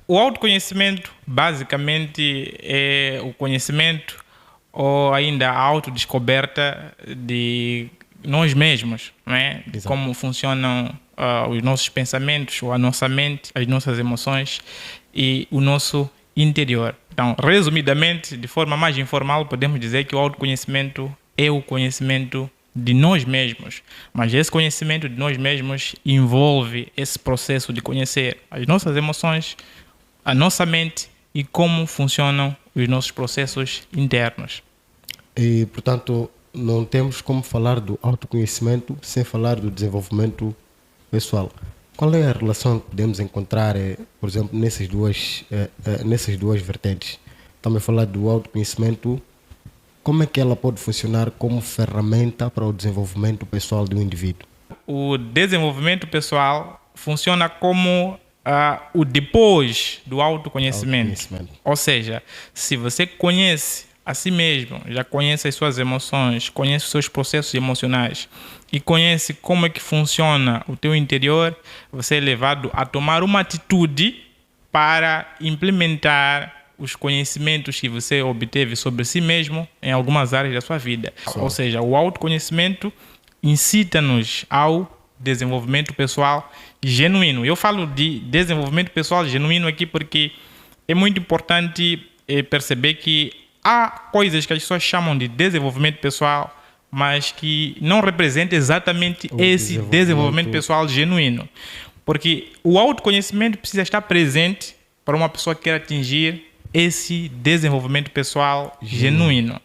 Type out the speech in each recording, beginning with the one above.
O autoconhecimento, basicamente, é o conhecimento ou ainda a autodescoberta de nós mesmos, né? De Exato. como funcionam os nossos pensamentos, ou a nossa mente, as nossas emoções e o nosso interior. Então, resumidamente, de forma mais informal, podemos dizer que o autoconhecimento é o conhecimento de nós mesmos, mas esse conhecimento de nós mesmos envolve esse processo de conhecer as nossas emoções, a nossa mente e como funcionam os nossos processos internos. E, portanto, não temos como falar do autoconhecimento sem falar do desenvolvimento pessoal. Qual é a relação que podemos encontrar, por exemplo, nessas duas vertentes? Estamos a falar do autoconhecimento. Como é que ela pode funcionar como ferramenta para o desenvolvimento pessoal do indivíduo? O desenvolvimento pessoal funciona como o depois do autoconhecimento. Ou seja, se você conhece a si mesmo, já conhece as suas emoções, conhece os seus processos emocionais e conhece como é que funciona o teu interior, você é levado a tomar uma atitude para implementar os conhecimentos que você obteve sobre si mesmo em algumas áreas da sua vida. Sim. Ou seja, o autoconhecimento incita-nos ao desenvolvimento pessoal genuíno. Eu falo de desenvolvimento pessoal genuíno aqui porque é muito importante perceber que há coisas que as pessoas chamam de desenvolvimento pessoal, mas que não representam exatamente esse desenvolvimento pessoal genuíno. Porque o autoconhecimento precisa estar presente para uma pessoa que queira atingir esse desenvolvimento pessoal genuíno.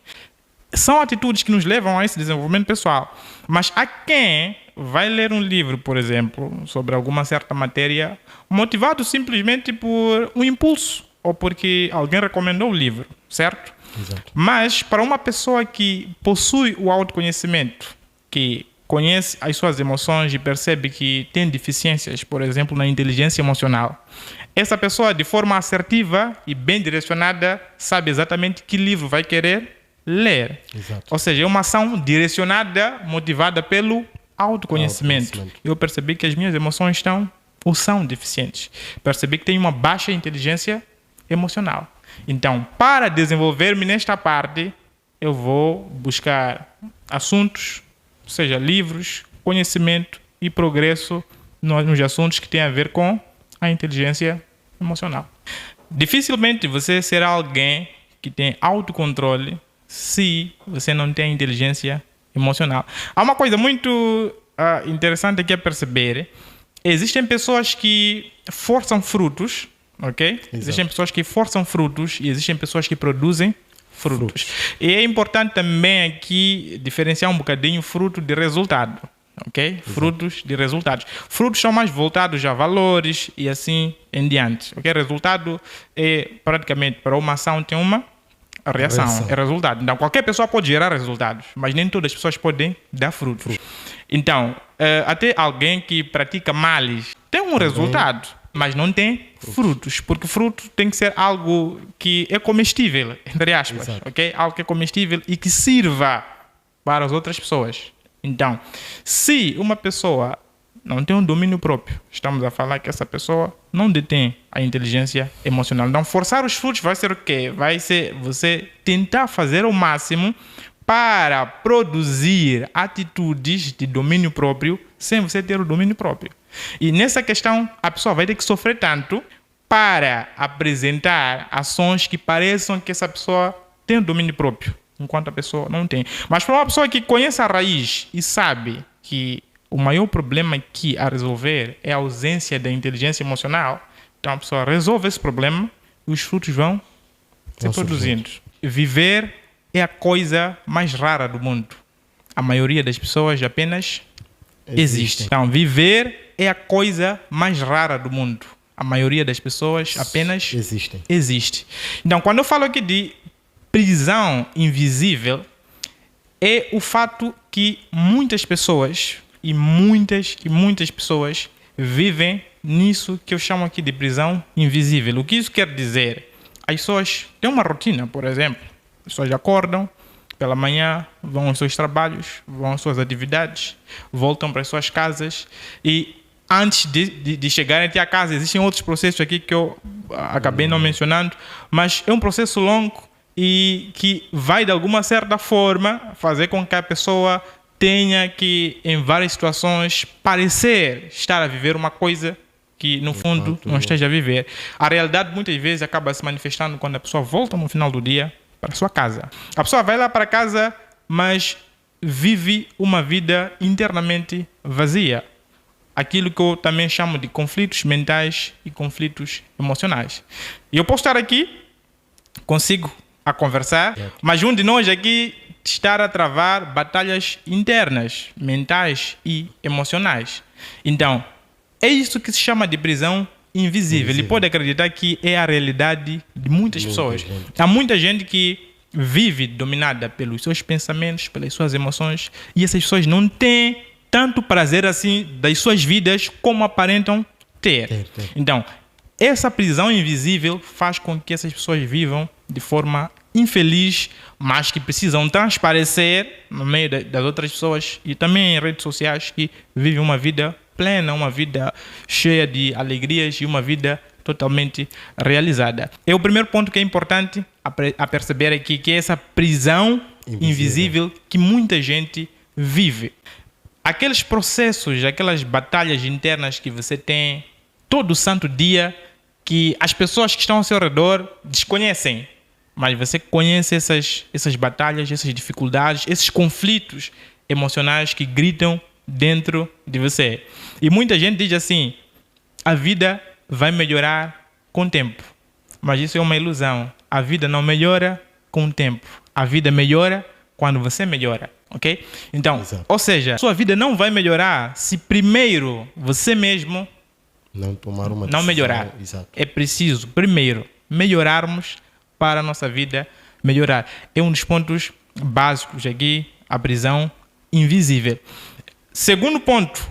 São atitudes que nos levam a esse desenvolvimento pessoal. Mas há quem vai ler um livro, por exemplo, sobre alguma certa matéria, motivado simplesmente por um impulso ou porque alguém recomendou o livro, certo? Exato. Mas para uma pessoa que possui o autoconhecimento, que conhece as suas emoções e percebe que tem deficiências, por exemplo, na inteligência emocional, essa pessoa, de forma assertiva e bem direcionada, sabe exatamente que livro vai querer ler. Exato. Ou seja, é uma ação direcionada, motivada pelo autoconhecimento. Eu percebi que as minhas emoções estão ou são deficientes. Percebi que tenho uma baixa inteligência emocional. Então, para desenvolver-me nesta parte, eu vou buscar assuntos, seja livros, conhecimento e progresso nos assuntos que têm a ver com a inteligência emocional. Dificilmente você será alguém que tem autocontrole se você não tem inteligência emocional. Há uma coisa muito interessante aqui a perceber. Existem pessoas que forçam frutos, ok? Exato. Existem pessoas que forçam frutos e existem pessoas que produzem frutos. E é importante também aqui diferenciar um bocadinho fruto de resultado, ok? Exato. Frutos de resultados. Frutos são mais voltados a valores e assim em diante, ok? Resultado é praticamente para uma ação tem uma reação, é resultado. Então, qualquer pessoa pode gerar resultados, mas nem todas as pessoas podem dar frutos. Então, até alguém que pratica males tem um resultado, mas não tem frutos, porque fruto tem que ser algo que é comestível, entre aspas, ok? Algo que é comestível e que sirva para as outras pessoas. Então, se uma pessoa não tem um domínio próprio, estamos a falar que essa pessoa não detém a inteligência emocional. Então, forçar os frutos vai ser o quê? Vai ser você tentar fazer o máximo para produzir atitudes de domínio próprio sem você ter o domínio próprio. E nessa questão, a pessoa vai ter que sofrer tanto para apresentar ações que pareçam que essa pessoa tem o domínio próprio, enquanto a pessoa não tem. Mas para uma pessoa que conhece a raiz e sabe que o maior problema aqui a resolver é a ausência da inteligência emocional, então a pessoa resolve esse problema e os frutos vão ser produzidos. Viver é a coisa mais rara do mundo. A maioria das pessoas apenas existe. Então, viver é a coisa mais rara do mundo. A maioria das pessoas apenas existe. Então, quando eu falo aqui de prisão invisível, é o fato que muitas pessoas e muitas pessoas vivem nisso que eu chamo aqui de prisão invisível. O que isso quer dizer? As pessoas têm uma rotina, por exemplo. As pessoas acordam pela manhã, vão aos seus trabalhos, vão às suas atividades, voltam para as suas casas e antes de chegarem até a casa. Existem outros processos aqui que eu acabei não mencionando, mas é um processo longo e que vai, de alguma certa forma, fazer com que a pessoa tenha que, em várias situações, parecer estar a viver uma coisa que, no fundo, não esteja a viver. A realidade, muitas vezes, acaba se manifestando quando a pessoa volta no final do dia para a sua casa. A pessoa vai lá para casa, mas vive uma vida internamente vazia. Aquilo que eu também chamo de conflitos mentais e conflitos emocionais. E eu posso estar aqui, consigo a conversar, mas um de nós aqui estar a travar batalhas internas, mentais e emocionais. Então, é isso que se chama de prisão invisível. Ele pode acreditar que é a realidade de muitas pessoas. Há muita gente que vive dominada pelos seus pensamentos, pelas suas emoções, e essas pessoas não têm tanto prazer assim das suas vidas como aparentam ter. Então, essa prisão invisível faz com que essas pessoas vivam de forma infeliz, mas que precisam transparecer no meio das outras pessoas e também em redes sociais, que vivem uma vida plena, uma vida cheia de alegrias e uma vida totalmente realizada. É o primeiro ponto que é importante a perceber aqui, que é essa prisão invisível que muita gente vive. Aqueles processos, aquelas batalhas internas que você tem todo santo dia, que as pessoas que estão ao seu redor desconhecem, mas você conhece essas batalhas, essas dificuldades, esses conflitos emocionais que gritam dentro de você. E muita gente diz assim: a vida vai melhorar com o tempo. Mas isso é uma ilusão. A vida não melhora com o tempo. A vida melhora quando você melhora. Ok? Então, ou seja, sua vida não vai melhorar se primeiro você mesmo não tomar uma decisão. Não melhorar. Exato. É preciso primeiro melhorarmos para a nossa vida melhorar. É um dos pontos básicos aqui, a prisão invisível. Segundo ponto,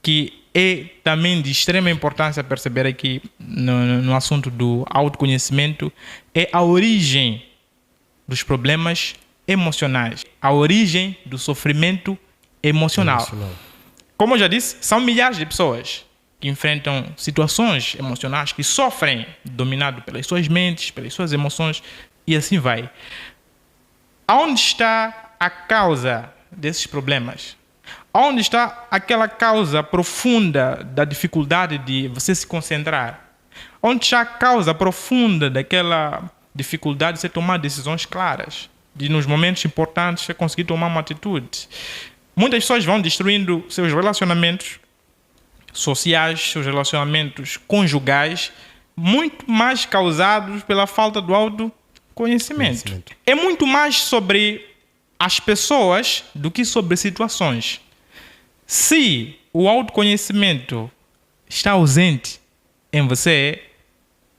que é também de extrema importância perceber aqui no assunto do autoconhecimento, é a origem dos problemas emocionais, a origem do sofrimento emocional. Como eu já disse, são milhares de pessoas que enfrentam situações emocionais, que sofrem, dominado pelas suas mentes, pelas suas emoções, e assim vai. Aonde está a causa desses problemas? Onde está aquela causa profunda da dificuldade de você se concentrar? Onde está a causa profunda daquela dificuldade de você tomar decisões claras? De nos momentos importantes você conseguir tomar uma atitude? Muitas pessoas vão destruindo seus relacionamentos sociais, seus relacionamentos conjugais, muito mais causados pela falta do autoconhecimento. É muito mais sobre as pessoas do que sobre situações. Se o autoconhecimento está ausente em você,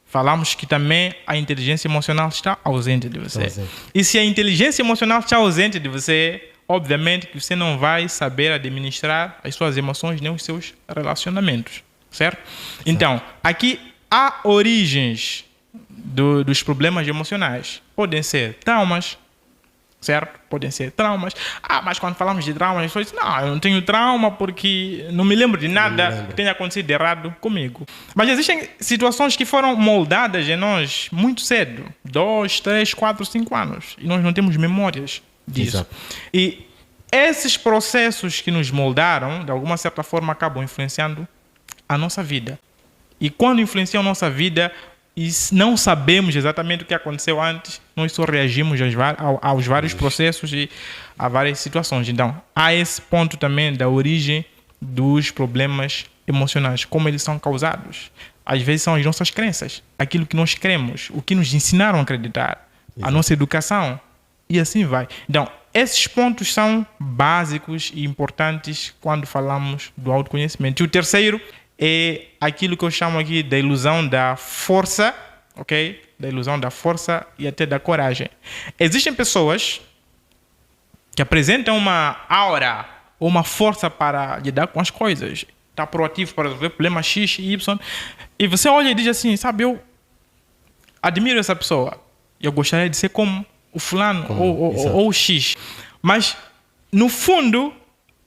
falamos que também a inteligência emocional está ausente de você. E se a inteligência emocional está ausente de você, obviamente que você não vai saber administrar as suas emoções nem os seus relacionamentos, certo? Então, aqui há origens dos problemas emocionais. Podem ser traumas, certo? Podem ser traumas. Mas quando falamos de traumas, as pessoas dizem: não, eu não tenho trauma porque não me lembro de nada que tenha acontecido errado comigo. Mas existem situações que foram moldadas em nós muito cedo, 2, 3, 4, 5 anos, e nós não temos memórias disso. Exato. E esses processos que nos moldaram, de alguma certa forma, acabam influenciando a nossa vida. E quando influenciam a nossa vida e não sabemos exatamente o que aconteceu antes, nós só reagimos aos vários processos e a várias situações. Então, há esse ponto também da origem dos problemas emocionais, como eles são causados. Às vezes são as nossas crenças, aquilo que nós cremos, o que nos ensinaram a acreditar, a nossa educação, e assim vai. Então, esses pontos são básicos e importantes quando falamos do autoconhecimento. E o terceiro é aquilo que eu chamo aqui da ilusão da força, ok? Da ilusão da força e até da coragem. Existem pessoas que apresentam uma aura ou uma força para lidar com as coisas. Está proativo para resolver problema X e Y. E você olha e diz assim: sabe, eu admiro essa pessoa. Eu gostaria de ser como o fulano ou o X. Mas, no fundo,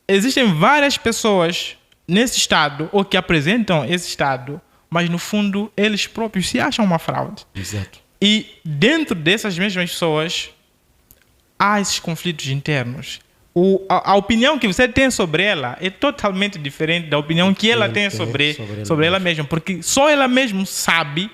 existem várias pessoas nesse estado ou que apresentam esse estado, mas no fundo eles próprios se acham uma fraude. Exato. E dentro dessas mesmas pessoas há esses conflitos internos. A opinião que você tem sobre ela é totalmente diferente da opinião que ela tem sobre ela mesma, porque só ela mesma sabe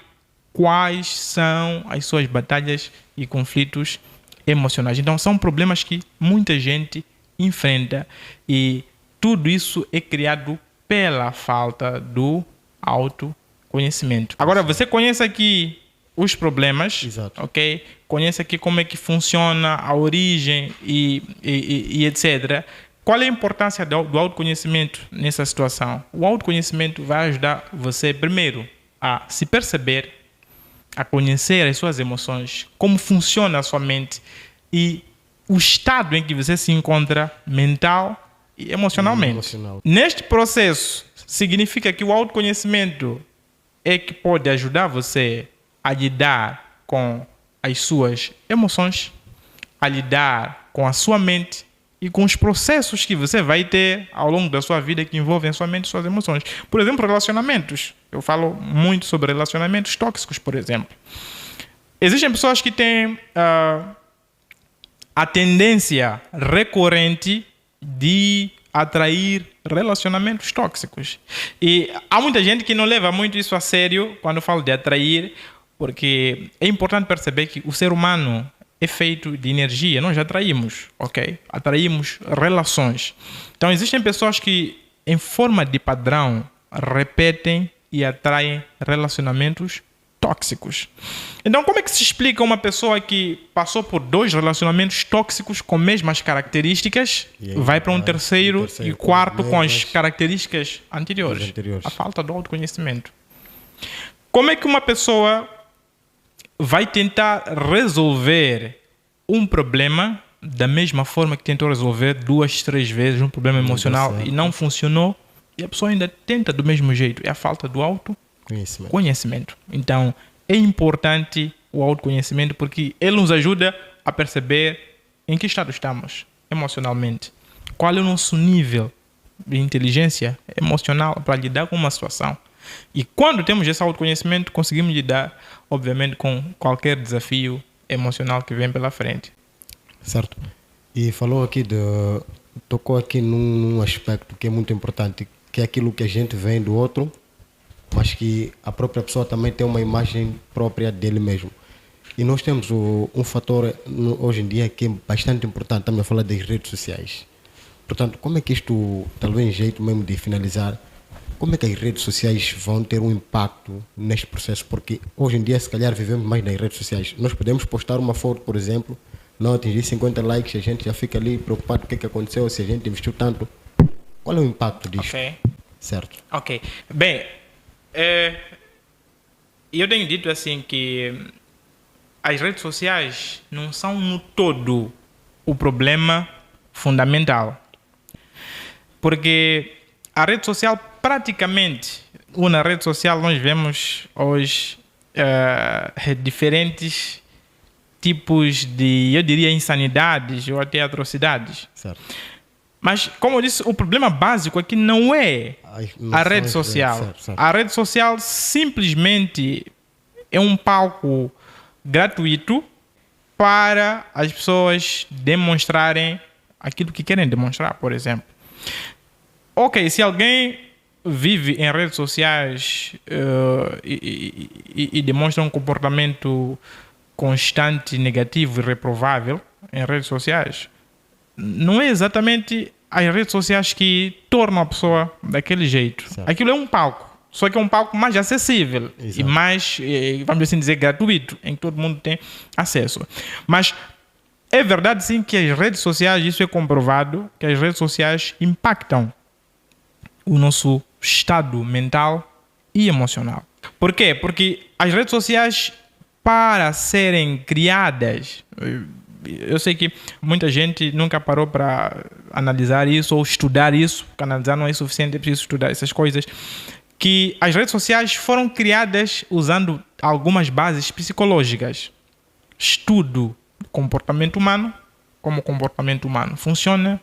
quais são as suas batalhas e conflitos emocionais. Então são problemas que muita gente enfrenta e tudo isso é criado pela falta do autoconhecimento. Agora, você conhece aqui os problemas, Exato. ok? Conhece aqui como é que funciona a origem e etc. Qual é a importância do autoconhecimento nessa situação? O autoconhecimento vai ajudar você, primeiro, a se perceber, a conhecer as suas emoções, como funciona a sua mente e o estado em que você se encontra mental e emocionalmente. Neste processo, significa que o autoconhecimento é que pode ajudar você a lidar com as suas emoções, a lidar com a sua mente e com os processos que você vai ter ao longo da sua vida que envolvem a sua mente e suas emoções. Por exemplo, relacionamentos. Eu falo muito sobre relacionamentos tóxicos, por exemplo. Existem pessoas que têm a tendência recorrente de atrair relacionamentos tóxicos. E há muita gente que não leva muito isso a sério quando falo de atrair, porque é importante perceber que o ser humano é feito de energia. Nós atraímos, ok? Atraímos relações. Então, existem pessoas que, em forma de padrão, repetem e atraem relacionamentos tóxicos. Então, como é que se explica uma pessoa que passou por 2 relacionamentos tóxicos com mesmas características, vai para um terceiro e quarto com as características anteriores? A falta do autoconhecimento. Como é que uma pessoa vai tentar resolver um problema da mesma forma que tentou resolver 2, 3 vezes um problema emocional e não funcionou, e a pessoa ainda tenta do mesmo jeito? É a falta do autoconhecimento. Então, é importante o autoconhecimento porque ele nos ajuda a perceber em que estado estamos emocionalmente. Qual é o nosso nível de inteligência emocional para lidar com uma situação. E quando temos esse autoconhecimento, conseguimos lidar, obviamente, com qualquer desafio emocional que vem pela frente. Certo. E tocou aqui num aspecto que é muito importante, que é aquilo que a gente vê do outro, mas que a própria pessoa também tem uma imagem própria dele mesmo. E nós temos um fator hoje em dia que é bastante importante, também a falar das redes sociais. Portanto, como é que isto, talvez em jeito mesmo de finalizar, como é que as redes sociais vão ter um impacto neste processo? Porque hoje em dia, se calhar, vivemos mais nas redes sociais. Nós podemos postar uma foto, por exemplo, não atingir 50 likes, a gente já fica ali preocupado com o que aconteceu, se a gente investiu tanto. Qual é o impacto disso? Ok. Certo. Ok. Bem, eu tenho dito assim que as redes sociais não são no todo o problema fundamental. Porque a rede social, praticamente, na rede social nós vemos hoje diferentes tipos de, eu diria, insanidades ou até atrocidades. Certo. Mas, como eu disse, o problema básico aqui não é a rede social. Certo. A rede social simplesmente é um palco gratuito para as pessoas demonstrarem aquilo que querem demonstrar, por exemplo. Ok, se alguém vive em redes sociais e demonstra um comportamento constante, negativo e reprovável em redes sociais, não é exatamente as redes sociais que tornam a pessoa daquele jeito. Certo. Aquilo é um palco, só que é um palco mais acessível. Exato. E mais, vamos assim dizer, gratuito, em que todo mundo tem acesso. Mas é verdade sim que as redes sociais, isso é comprovado, que as redes sociais impactam o nosso estado mental e emocional. Por quê? Porque as redes sociais, para serem criadas, eu sei que muita gente nunca parou para analisar isso ou estudar isso, porque analisar não é suficiente, é preciso estudar essas coisas, que as redes sociais foram criadas usando algumas bases psicológicas. Estudo do comportamento humano, como o comportamento humano funciona,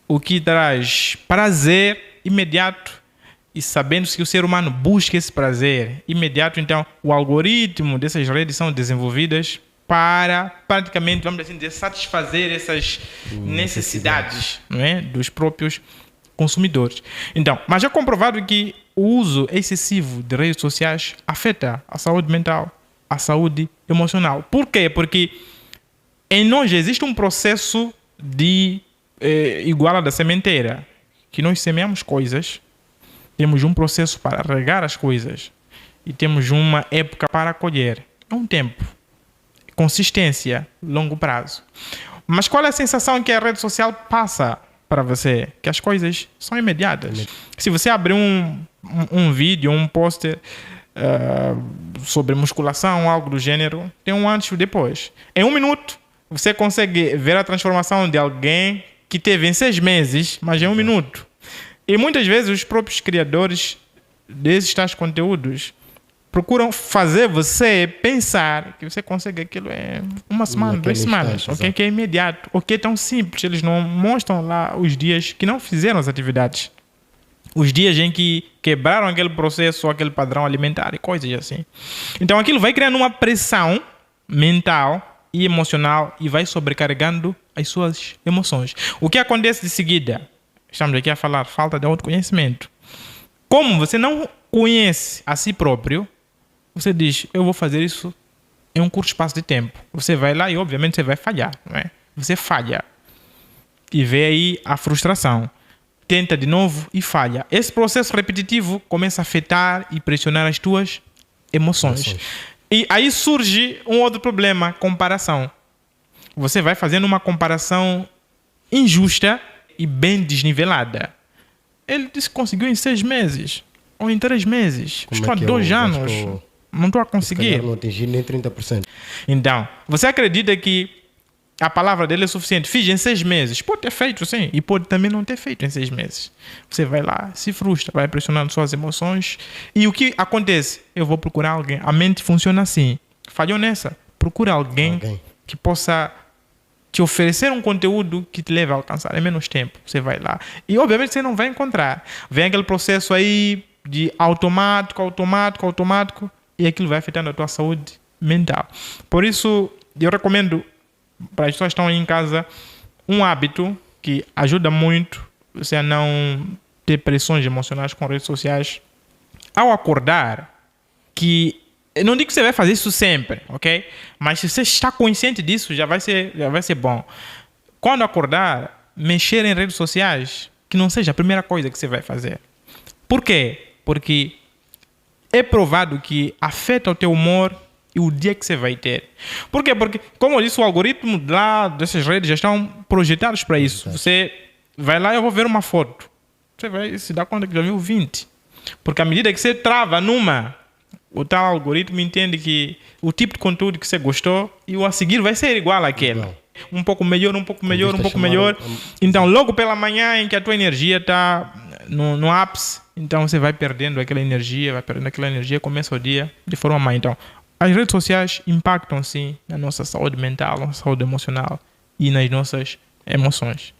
o que traz prazer imediato e sabendo que o ser humano busca esse prazer imediato, então o algoritmo dessas redes são desenvolvidas para praticamente, vamos assim dizer, satisfazer essas necessidades, não é? Dos próprios consumidores. Então, mas é comprovado que o uso excessivo de redes sociais afeta a saúde mental, a saúde emocional. Por quê? Porque em nós existe um processo de igual a da sementeira, que nós semeamos coisas, temos um processo para regar as coisas e temos uma época para colher. É um tempo. Consistência, longo prazo. Mas qual é a sensação que a rede social passa para você? Que as coisas são imediatas. Se você abrir um vídeo, um poster sobre musculação, algo do gênero, tem um antes e depois. Em 1 minuto, você consegue ver a transformação de alguém que teve em 6 meses, mas em 1 minuto. E muitas vezes os próprios criadores desses tais conteúdos procuram fazer você pensar que você consegue aquilo em 1 semana, 2 semanas, ok? Que é imediato, ok? É tão simples. Eles não mostram lá os dias que não fizeram as atividades, os dias em que quebraram aquele processo ou aquele padrão alimentar e coisas assim. Então aquilo vai criando uma pressão mental e emocional e vai sobrecarregando as suas emoções. O que acontece de seguida? Estamos aqui a falar falta de autoconhecimento. Como você não conhece a si próprio, você diz, eu vou fazer isso em um curto espaço de tempo. Você vai lá e, obviamente, você vai falhar, não é? Você falha. E vê aí a frustração. Tenta de novo e falha. Esse processo repetitivo começa a afetar e pressionar as tuas emoções. E aí surge um outro problema, comparação. Você vai fazendo uma comparação injusta e bem desnivelada. Ele disse que conseguiu em 6 meses. Ou em 3 meses. Estou há 2 anos. Não estou a conseguir. Não atingi nem 30%. Então, você acredita que a palavra dele é suficiente? Fiz em 6 meses. Pode ter feito, sim. E pode também não ter feito em 6 meses. Você vai lá, se frustra, vai pressionando suas emoções. E o que acontece? Eu vou procurar alguém. A mente funciona assim. Falhou nessa. Procura alguém que possa te oferecer um conteúdo que te leve a alcançar em menos tempo. Você vai lá. E, obviamente, você não vai encontrar. Vem aquele processo aí de automático. E aquilo vai afetando a tua saúde mental. Por isso, eu recomendo para as pessoas que estão aí em casa um hábito que ajuda muito você a não ter pressões emocionais com redes sociais. Ao acordar, que eu não digo que você vai fazer isso sempre, ok? Mas se você está consciente disso, já vai ser bom. Quando acordar, mexer em redes sociais, que não seja a primeira coisa que você vai fazer. Por quê? Porque é provado que afeta o teu humor e o dia que você vai ter. Por quê? Porque, como eu disse, o algoritmo lá dessas redes já estão projetados para isso. Você vai lá e eu vou ver uma foto. Você vai se dar conta que já viu 20. Porque à medida que você trava numa, o tal algoritmo entende que o tipo de conteúdo que você gostou e o a seguir vai ser igual àquele. Um pouco melhor. Então, logo pela manhã em que a tua energia está no ápice, então você vai perdendo aquela energia, começa o dia de forma má. Então, as redes sociais impactam sim na nossa saúde mental, na nossa saúde emocional e nas nossas emoções.